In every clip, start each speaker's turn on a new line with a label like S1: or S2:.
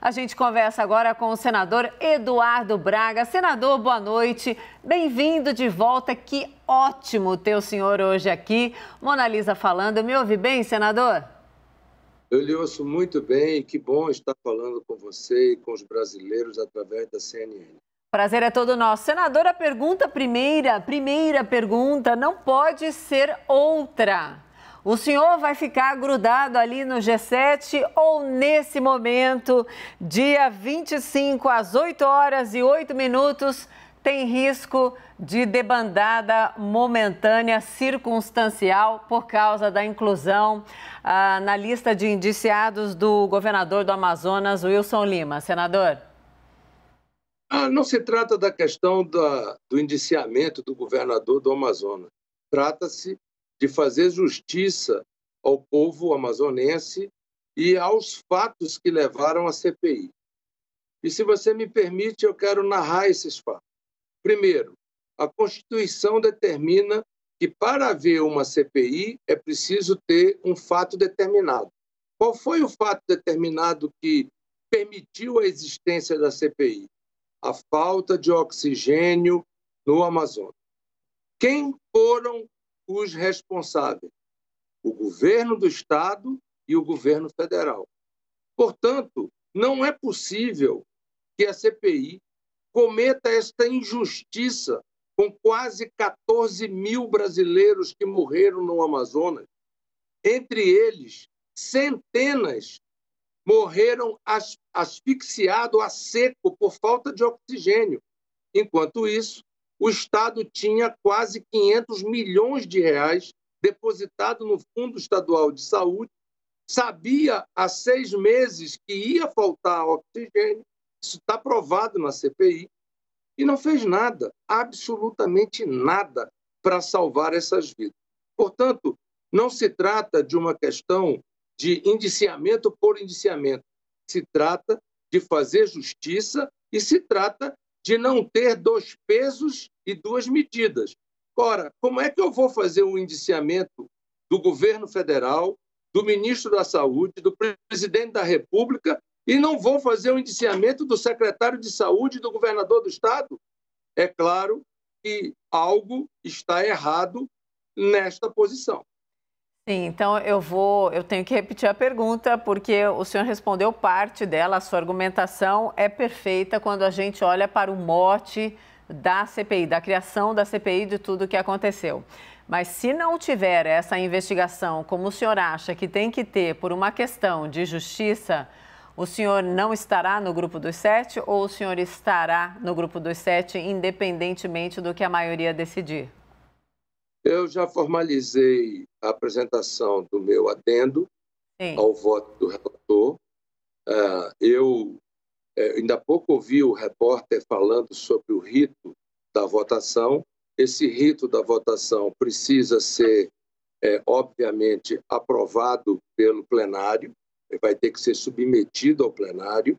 S1: A gente conversa agora com o senador Eduardo Braga. Senador, boa noite. Bem-vindo de volta. Que ótimo ter o senhor hoje aqui. Mona Lisa falando. Me ouve bem, senador?
S2: Eu lhe ouço muito bem e que bom estar falando com você e com os brasileiros através da CNN.
S1: Prazer é todo nosso. Senador, a primeira pergunta não pode ser outra. O senhor vai ficar grudado ali no G7 ou nesse momento, dia 25 às 8h08, tem risco de debandada momentânea circunstancial por causa da inclusão na lista de indiciados do governador do Amazonas, Wilson Lima. Senador?
S2: Não se trata da questão do indiciamento do governador do Amazonas. Trata-se de fazer justiça ao povo amazonense e aos fatos que levaram à CPI. E, se você me permite, eu quero narrar esses fatos. Primeiro, a Constituição determina que, para haver uma CPI, é preciso ter um fato determinado. Qual foi o fato determinado que permitiu a existência da CPI? A falta de oxigênio no Amazonas. Quem foram os responsáveis? O governo do Estado e o governo federal. Portanto, não é possível que a CPI cometa esta injustiça com quase 14 mil brasileiros que morreram no Amazonas. Entre eles, centenas morreram asfixiados a seco por falta de oxigênio. Enquanto isso, o Estado tinha quase 500 milhões de reais depositado no Fundo Estadual de Saúde, sabia há 6 meses que ia faltar oxigênio, isso está provado na CPI, e não fez nada, absolutamente nada, para salvar essas vidas. Portanto, não se trata de uma questão de indiciamento por indiciamento. Se trata de fazer justiça e se trata de não ter 2 pesos e 2 medidas. Ora, como é que eu vou fazer um indiciamento do governo federal, do ministro da Saúde, do presidente da República, e não vou fazer o indiciamento do secretário de Saúde e do governador do Estado? É claro que algo está errado nesta posição.
S1: Sim, então eu tenho que repetir a pergunta, porque o senhor respondeu parte dela, a sua argumentação é perfeita quando a gente olha para o mote da CPI, da criação da CPI, de tudo o que aconteceu. Mas se não tiver essa investigação, como o senhor acha que tem que ter por uma questão de justiça, o senhor não estará no grupo dos 7 ou o senhor estará no grupo dos 7, independentemente do que a maioria decidir?
S2: Eu já formalizei a apresentação do meu adendo ao voto do relator. Eu ainda há pouco ouvi o repórter falando sobre o rito da votação. Esse rito da votação precisa ser, obviamente, aprovado pelo plenário, vai ter que ser submetido ao plenário,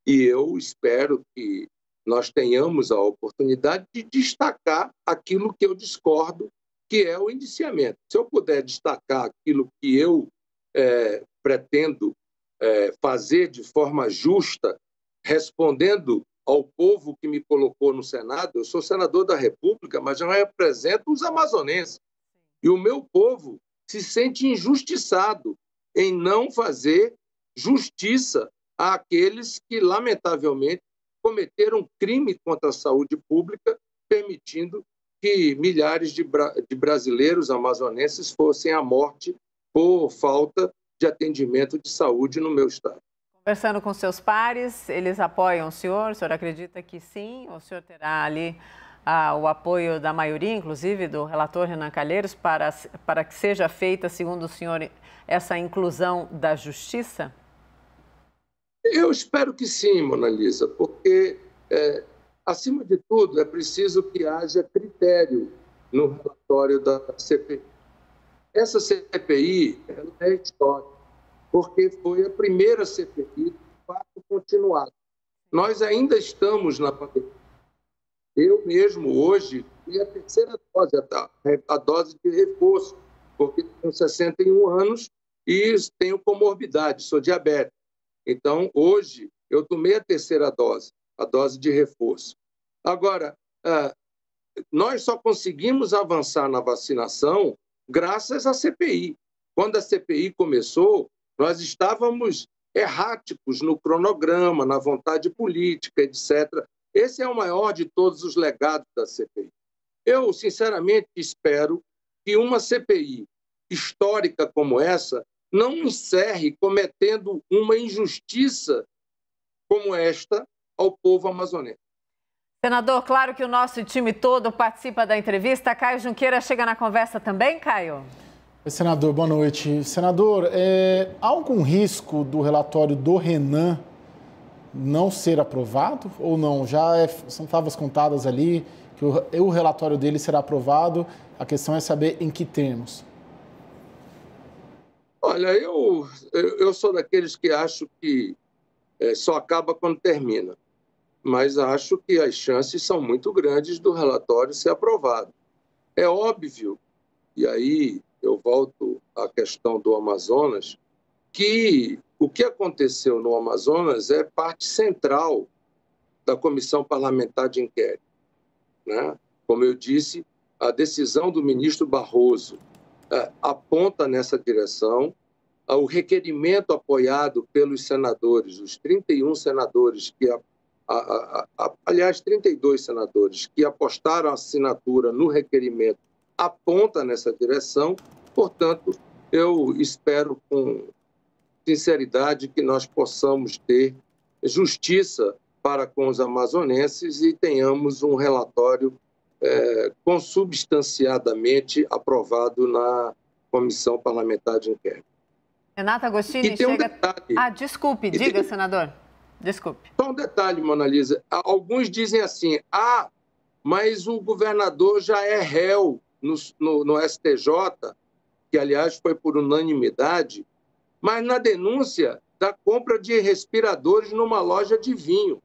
S2: e eu espero que nós tenhamos a oportunidade de destacar aquilo que eu discordo, que é o indiciamento. Se eu puder destacar aquilo que eu pretendo fazer de forma justa, respondendo ao povo que me colocou no Senado, eu sou senador da República, mas eu represento os amazonenses. E o meu povo se sente injustiçado em não fazer justiça àqueles que, lamentavelmente, cometeram crime contra a saúde pública, permitindo que milhares de brasileiros amazonenses fossem à morte por falta de atendimento de saúde no meu estado.
S1: Conversando com seus pares, eles apoiam o senhor acredita que sim? O senhor terá ali o apoio da maioria, inclusive do relator Renan Calheiros, para que seja feita, segundo o senhor, essa inclusão da justiça?
S2: Eu espero que sim, Mona Lisa, porque acima de tudo, é preciso que haja critério no relatório da CPI. Essa CPI é histórica, porque foi a primeira CPI de fato continuado. Nós ainda estamos na pandemia. Eu mesmo, hoje, fui a 3ª dose, a dose de reforço, porque tenho 61 anos e tenho comorbidade, sou diabético. Então, hoje, Eu tomei a terceira dose, a dose de reforço. Agora, nós só conseguimos avançar na vacinação graças à CPI. Quando a CPI começou, nós estávamos erráticos no cronograma, na vontade política, etc. Esse é o maior de todos os legados da CPI. Eu, sinceramente, espero que uma CPI histórica como essa não encerre cometendo uma injustiça como esta ao povo amazonense.
S1: Senador, claro que o nosso time todo participa da entrevista. Caio Junqueira chega na conversa também, Caio?
S3: Senador, boa noite. Senador, há algum risco do relatório do Renan não ser aprovado ou não? São favas contadas ali, que o relatório dele será aprovado. A questão é saber em que termos.
S2: Olha, eu sou daqueles que acham que só acaba quando termina. Mas acho que as chances são muito grandes do relatório ser aprovado. É óbvio, e aí eu volto à questão do Amazonas, que o que aconteceu no Amazonas é parte central da Comissão Parlamentar de Inquérito, né? Como eu disse, a decisão do ministro Barroso aponta nessa direção. O requerimento apoiado pelos senadores, os 31 senadores aliás, 32 senadores que apostaram a assinatura no requerimento, aponta nessa direção. Portanto, eu espero com sinceridade que nós possamos ter justiça para com os amazonenses e tenhamos um relatório consubstanciadamente aprovado na Comissão Parlamentar de Inquérito.
S1: Renata Agostini chega...
S2: Um detalhe.
S1: Desculpe, diga, senador. Desculpe.
S2: Só um detalhe, Mona Lisa. Alguns dizem assim, mas o governador já é réu no STJ, que, aliás, foi por unanimidade, mas na denúncia da compra de respiradores numa loja de vinho.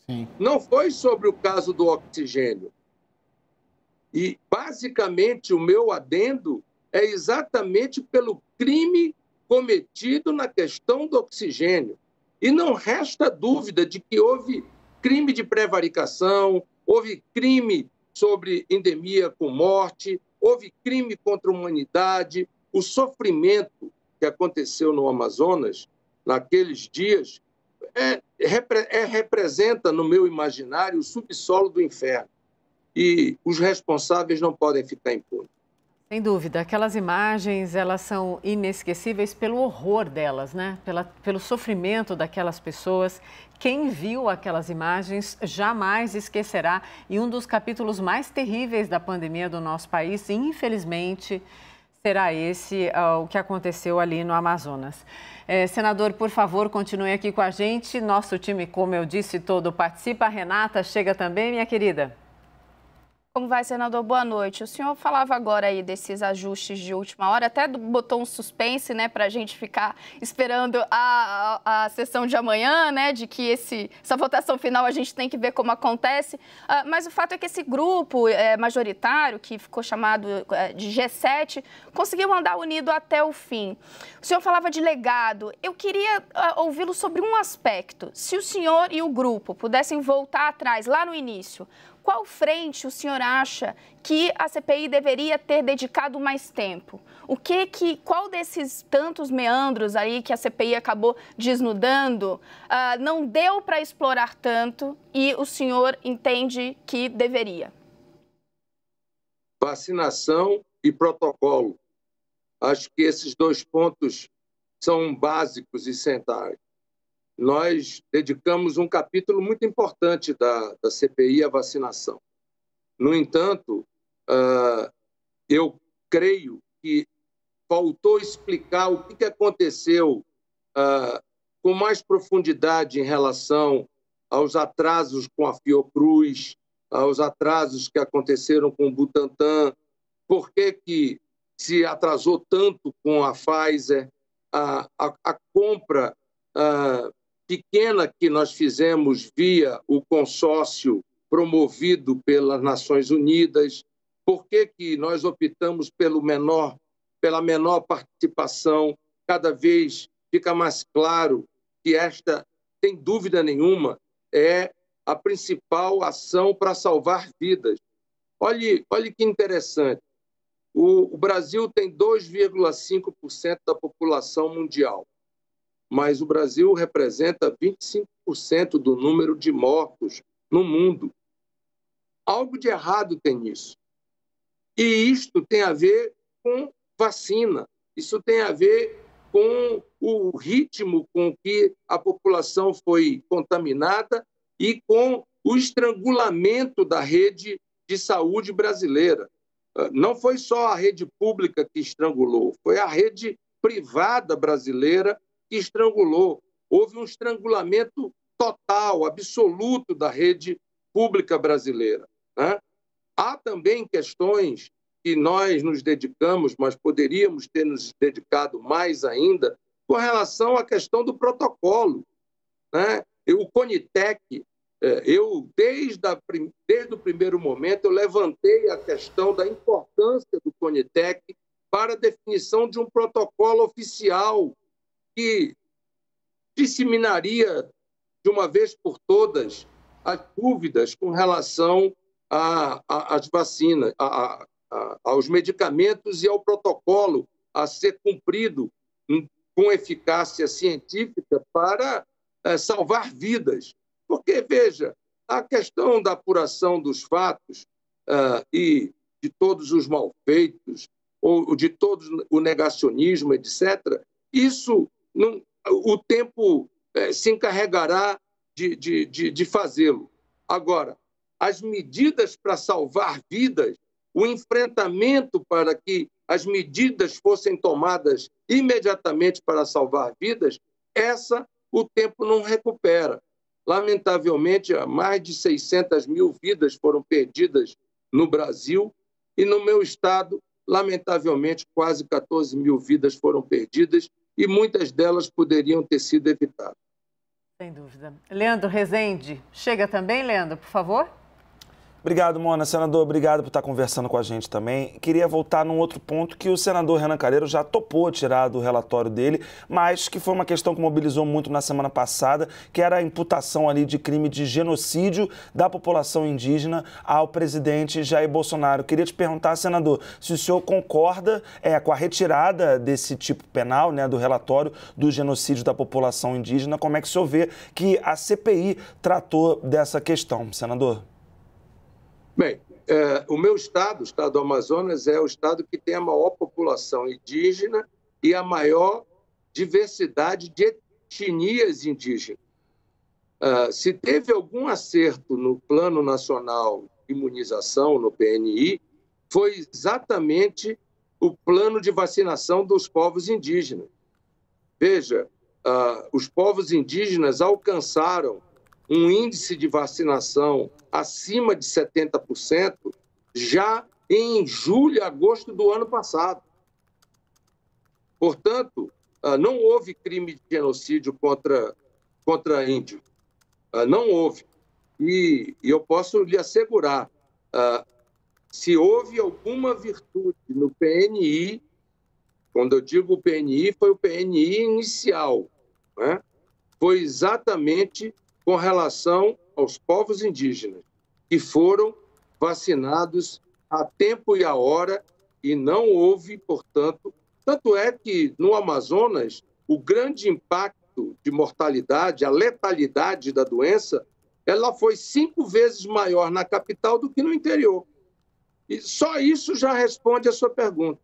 S3: Sim.
S2: Não foi sobre o caso do oxigênio. E, basicamente, o meu adendo é exatamente pelo crime cometido na questão do oxigênio. E não resta dúvida de que houve crime de prevaricação, houve crime sobre endemia com morte, houve crime contra a humanidade. O sofrimento que aconteceu no Amazonas naqueles dias representa, no meu imaginário, o subsolo do inferno. E os responsáveis não podem ficar impunes.
S1: Sem dúvida, aquelas imagens, elas são inesquecíveis pelo horror delas, né? Pelo sofrimento daquelas pessoas. Quem viu aquelas imagens jamais esquecerá. E um dos capítulos mais terríveis da pandemia do nosso país, infelizmente, será esse, o que aconteceu ali no Amazonas. Senador, por favor, continue aqui com a gente. Nosso time, como eu disse, todo participa. A Renata chega também, minha querida.
S4: Como vai, senador? Boa noite. O senhor falava agora aí desses ajustes de última hora, até botou um suspense, né, para a gente ficar esperando a sessão de amanhã, né, de que essa votação final a gente tem que ver como acontece. Mas o fato é que esse grupo majoritário, que ficou chamado de G7, conseguiu andar unido até o fim. O senhor falava de legado. Eu queria ouvi-lo sobre um aspecto. Se o senhor e o grupo pudessem voltar atrás, lá no início, qual frente o senhor acha que a CPI deveria ter dedicado mais tempo? Qual desses tantos meandros aí que a CPI acabou desnudando não deu para explorar tanto e o senhor entende que deveria?
S2: Vacinação e protocolo. Acho que esses dois pontos são básicos e centrais. Nós dedicamos um capítulo muito importante da CPI à vacinação. No entanto, eu creio que faltou explicar o que aconteceu com mais profundidade em relação aos atrasos com a Fiocruz, aos atrasos que aconteceram com o Butantan, por que se atrasou tanto com a Pfizer, a compra pequena que nós fizemos via o consórcio promovido pelas Nações Unidas, por que nós optamos pela menor participação. Cada vez fica mais claro que esta sem dúvida nenhuma, é a principal ação para salvar vidas. Olhe que interessante. O Brasil tem 2,5% da população mundial, mas o Brasil representa 25% do número de mortos no mundo. Algo de errado tem nisso. E isto tem a ver com vacina, isso tem a ver com o ritmo com que a população foi contaminada e com o estrangulamento da rede de saúde brasileira. Não foi só a rede pública que estrangulou, foi a rede privada brasileira que estrangulou. Houve um estrangulamento total, absoluto da rede pública brasileira, né? Há também questões que nós nos dedicamos, mas poderíamos ter nos dedicado mais ainda, com relação à questão do protocolo, né? O Conitec, desde o primeiro momento, eu levantei a questão da importância do Conitec para a definição de um protocolo oficial que disseminaria, de uma vez por todas, as dúvidas com relação às vacinas, aos medicamentos e ao protocolo a ser cumprido com eficácia científica para salvar vidas. Porque, veja, a questão da apuração dos fatos e de todos os malfeitos, ou de todo o negacionismo, etc., isso, o tempo se encarregará de fazê-lo. Agora, as medidas para salvar vidas, o enfrentamento para que as medidas fossem tomadas imediatamente para salvar vidas, o tempo não recupera. Lamentavelmente, mais de 600 mil vidas foram perdidas no Brasil e no meu estado, lamentavelmente, quase 14 mil vidas foram perdidas e muitas delas poderiam ter sido evitadas.
S1: Sem dúvida. Leandro Rezende, chega também, Leandro, por favor.
S5: Obrigado, Mona. Senador, obrigado por estar conversando com a gente também. Queria voltar num outro ponto que o senador Renan Calheiros já topou tirar do relatório dele, mas que foi uma questão que mobilizou muito na semana passada, que era a imputação ali de crime de genocídio da população indígena ao presidente Jair Bolsonaro. Queria te perguntar, senador, se o senhor concorda com a retirada desse tipo penal, né, do relatório do genocídio da população indígena, como é que o senhor vê que a CPI tratou dessa questão, senador?
S2: Bem, o meu estado, o estado do Amazonas, é o estado que tem a maior população indígena e a maior diversidade de etnias indígenas. Se teve algum acerto no Plano Nacional de Imunização, no PNI, foi exatamente o plano de vacinação dos povos indígenas. Veja, os povos indígenas alcançaram um índice de vacinação acima de 70% já em julho e agosto do ano passado. Portanto, não houve crime de genocídio contra índio. Não houve. E eu posso lhe assegurar, se houve alguma virtude no PNI, quando eu digo PNI, foi o PNI inicial, né? Foi exatamente com relação aos povos indígenas, que foram vacinados a tempo e a hora, e não houve, portanto... Tanto é que, no Amazonas, o grande impacto de mortalidade, a letalidade da doença, ela foi 5 vezes maior na capital do que no interior. E só isso já responde a sua pergunta.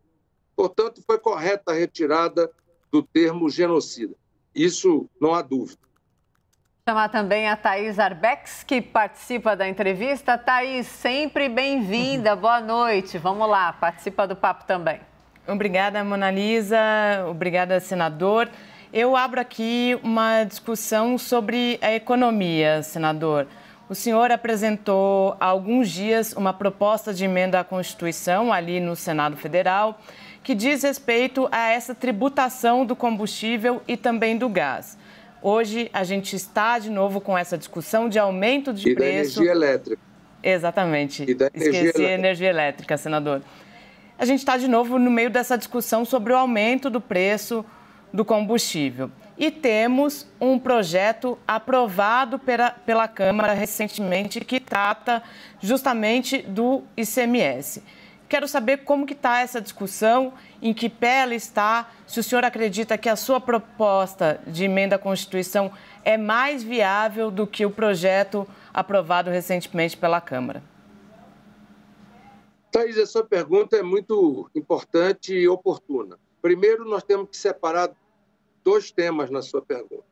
S2: Portanto, foi correta a retirada do termo genocida. Isso não há dúvida.
S1: Chamar também a Thaís Arbex, que participa da entrevista. Thaís, sempre bem-vinda, boa noite. Vamos lá, participa do papo também.
S6: Obrigada, Mona Lisa. Obrigada, senador. Eu abro aqui uma discussão sobre a economia, senador. O senhor apresentou há alguns dias uma proposta de emenda à Constituição ali no Senado Federal que diz respeito a essa tributação do combustível e também do gás. Hoje, a gente está de novo com essa discussão de aumento de preço...
S2: da energia elétrica.
S6: Exatamente.
S2: Esqueci
S6: a energia elétrica, senador. A gente está de novo no meio dessa discussão sobre o aumento do preço do combustível. e temos um projeto aprovado pela Câmara recentemente que trata justamente do ICMS. Quero saber como que está essa discussão, em que pé ela está, se o senhor acredita que a sua proposta de emenda à Constituição é mais viável do que o projeto aprovado recentemente pela Câmara.
S2: Thaís, a sua pergunta é muito importante e oportuna. Primeiro, nós temos que separar 2 temas na sua pergunta.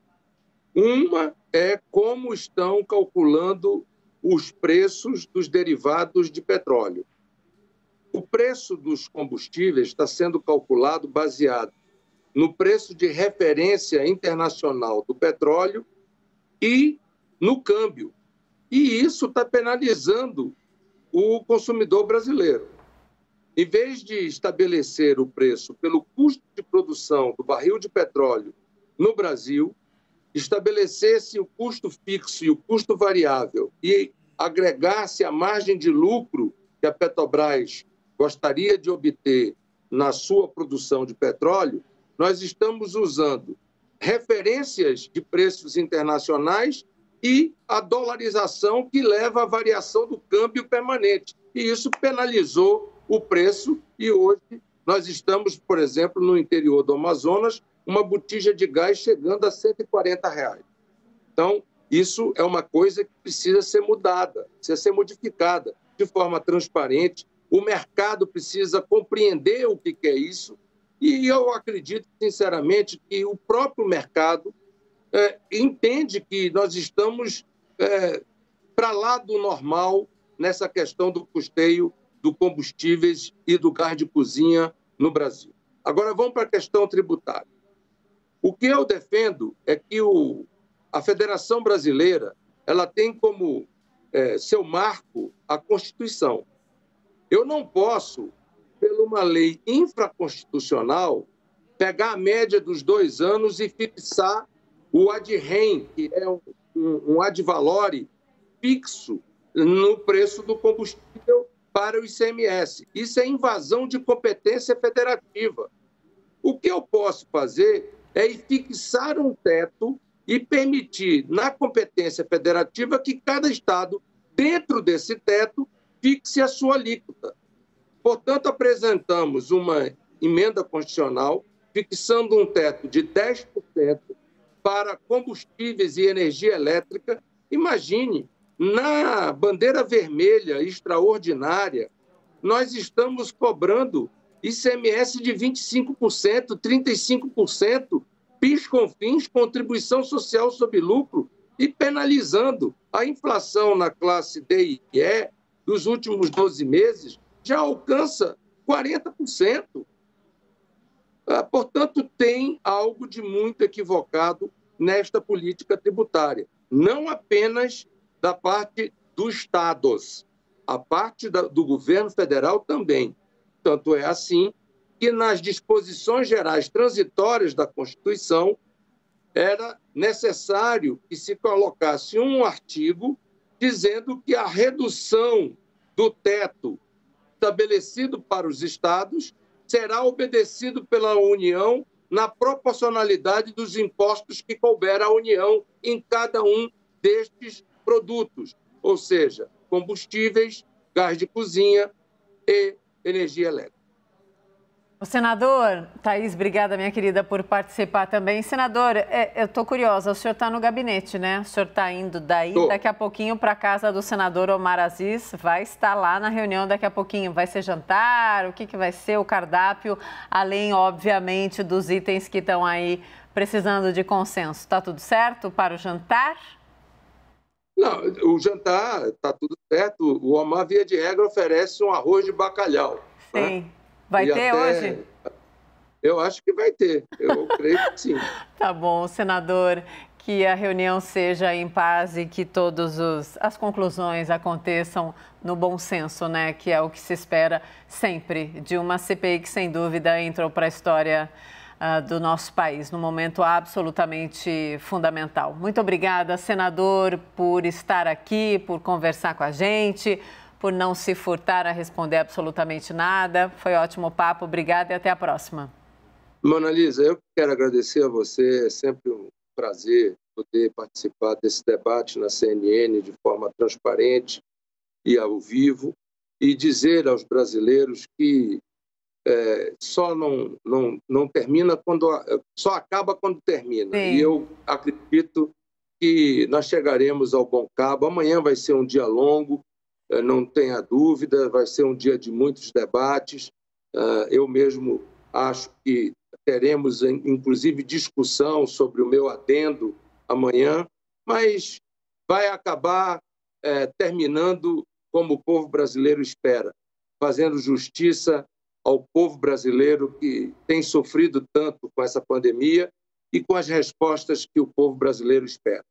S2: Uma é como estão calculando os preços dos derivados de petróleo. O preço dos combustíveis está sendo calculado baseado no preço de referência internacional do petróleo e no câmbio. E isso está penalizando o consumidor brasileiro. Em vez de estabelecer o preço pelo custo de produção do barril de petróleo no Brasil, estabelecesse o custo fixo e o custo variável e agregasse a margem de lucro que a Petrobras gostaria de obter na sua produção de petróleo, nós estamos usando referências de preços internacionais e a dolarização que leva à variação do câmbio permanente. E isso penalizou o preço e hoje nós estamos, por exemplo, no interior do Amazonas, uma botija de gás chegando a R$140. Então, isso é uma coisa que precisa ser mudada, precisa ser modificada de forma transparente. O mercado precisa compreender o que é isso e eu acredito, sinceramente, que o próprio mercado entende que nós estamos para lá do normal nessa questão do custeio do combustíveis e do gás de cozinha no Brasil. Agora, vamos para a questão tributária. O que eu defendo é que a Federação Brasileira ela tem como seu marco a Constituição. Eu não posso, por uma lei infraconstitucional, pegar a média dos 2 anos e fixar o ad rem, que é um ad valorem fixo no preço do combustível para o ICMS. Isso é invasão de competência federativa. O que eu posso fazer é fixar um teto e permitir, na competência federativa, que cada estado, dentro desse teto, fixe a sua alíquota. Portanto, apresentamos uma emenda constitucional fixando um teto de 10% para combustíveis e energia elétrica. Imagine, na bandeira vermelha extraordinária, nós estamos cobrando ICMS de 25%, 35%, PIS/COFINS, contribuição social sobre lucro, e penalizando a inflação na classe D e E dos últimos 12 meses, já alcança 40%. Portanto, tem algo de muito equivocado nesta política tributária. Não apenas da parte dos estados, a parte do governo federal também. Tanto é assim que nas disposições gerais transitórias da Constituição era necessário que se colocasse um artigo dizendo que a redução do teto estabelecido para os estados será obedecido pela União na proporcionalidade dos impostos que couber à União em cada um destes produtos, ou seja, combustíveis, gás de cozinha e energia elétrica.
S1: O senador, Thaís, obrigada, minha querida, por participar também. Senador, eu estou curiosa, o senhor está no gabinete, né? O senhor está indo daí, daqui a pouquinho, para a casa do senador Omar Aziz, vai estar lá na reunião daqui a pouquinho. Vai ser jantar? O que vai ser o cardápio? Além, obviamente, dos itens que estão aí precisando de consenso. Está tudo certo para o jantar?
S2: Não, o jantar está tudo certo. O Omar, via de regra, oferece um arroz de bacalhau.
S1: Sim.
S2: Né?
S1: Vai ter hoje?
S2: Eu acho que vai ter, eu creio que sim.
S1: Tá bom, senador, que a reunião seja em paz e que todas as conclusões aconteçam no bom senso, né? Que é o que se espera sempre de uma CPI que, sem dúvida, entrou para a história do nosso país, num momento absolutamente fundamental. Muito obrigada, senador, por estar aqui, por conversar com a gente, por não se furtar a responder absolutamente nada. Foi ótimo papo, obrigada e até a próxima.
S2: Mona Lisa, eu quero agradecer a você, é sempre um prazer poder participar desse debate na CNN de forma transparente e ao vivo, e dizer aos brasileiros que só não termina só acaba quando termina.
S1: Sim.
S2: E eu acredito que nós chegaremos ao bom cabo. Amanhã vai ser um dia longo, não tenha dúvida, vai ser um dia de muitos debates. Eu mesmo acho que teremos, inclusive, discussão sobre o meu adendo amanhã, mas vai acabar terminando como o povo brasileiro espera, fazendo justiça ao povo brasileiro que tem sofrido tanto com essa pandemia e com as respostas que o povo brasileiro espera.